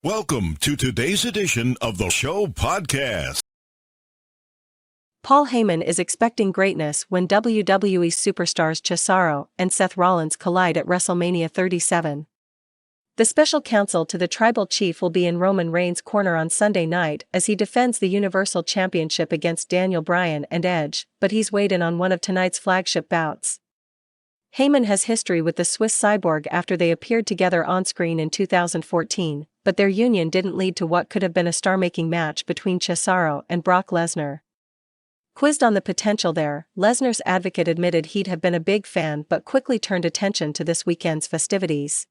Welcome to today's edition of the show podcast. Paul Heyman is expecting greatness when WWE superstars Cesaro and Seth Rollins collide at WrestleMania 37. The special counsel to the tribal chief will be in Roman Reigns' corner on Sunday night as he defends the Universal Championship against Daniel Bryan and Edge, but he's weighed in on one of tonight's flagship bouts. Heyman has history with the Swiss Cyborg after they appeared together on-screen in 2014, but their union didn't lead to what could have been a star-making match between Cesaro and Brock Lesnar. Quizzed on the potential there, Lesnar's advocate admitted he'd have been a big fan but quickly turned attention to this weekend's festivities.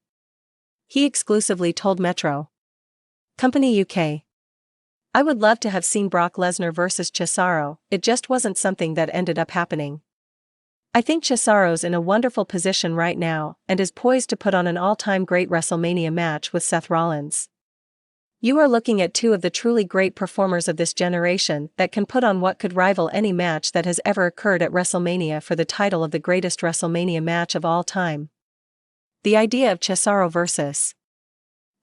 He exclusively told Metro Company UK, "I would love to have seen Brock Lesnar versus Cesaro, it just wasn't something that ended up happening. I think Cesaro's in a wonderful position right now and is poised to put on an all-time great WrestleMania match with Seth Rollins. You are looking at two of the truly great performers of this generation that can put on what could rival any match that has ever occurred at WrestleMania for the title of the greatest WrestleMania match of all time." The idea of Cesaro versus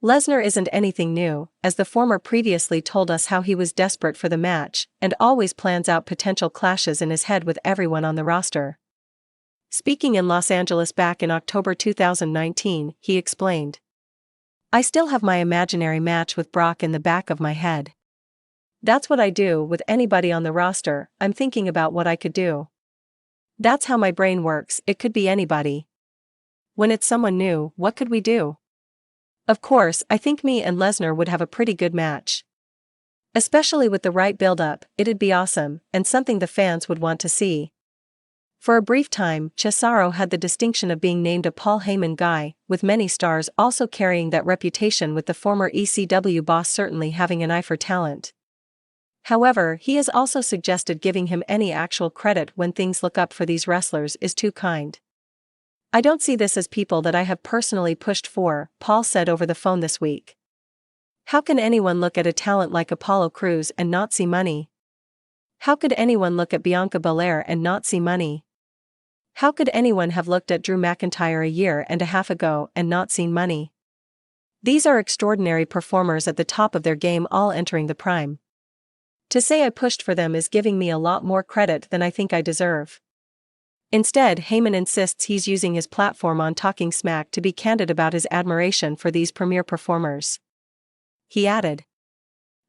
Lesnar isn't anything new, as the former previously told us how he was desperate for the match and always plans out potential clashes in his head with everyone on the roster. Speaking in Los Angeles back in October 2019, he explained, "I still have my imaginary match with Brock in the back of my head. That's what I do with anybody on the roster. I'm thinking about what I could do. That's how my brain works, it could be anybody. When it's someone new, what could we do? Of course, I think me and Lesnar would have a pretty good match. Especially with the right build-up, it'd be awesome, and something the fans would want to see." For a brief time, Cesaro had the distinction of being named a Paul Heyman guy, with many stars also carrying that reputation, with the former ECW boss certainly having an eye for talent. However, he has also suggested giving him any actual credit when things look up for these wrestlers is too kind. "I don't see this as people that I have personally pushed for," Paul said over the phone this week. "How can anyone look at a talent like Apollo Crews and not see money? How could anyone look at Bianca Belair and not see money? How could anyone have looked at Drew McIntyre a year and a half ago and not seen money? These are extraordinary performers at the top of their game, all entering the prime. To say I pushed for them is giving me a lot more credit than I think I deserve." Instead, Heyman insists he's using his platform on Talking Smack to be candid about his admiration for these premier performers. He added,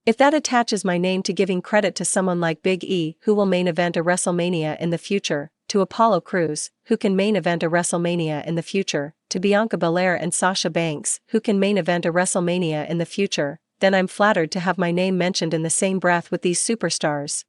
"If that attaches my name to giving credit to someone like Big E, who will main event a WrestleMania in the future, to Apollo Crews, who can main event a WrestleMania in the future, to Bianca Belair and Sasha Banks, who can main event a WrestleMania in the future, then I'm flattered to have my name mentioned in the same breath with these superstars."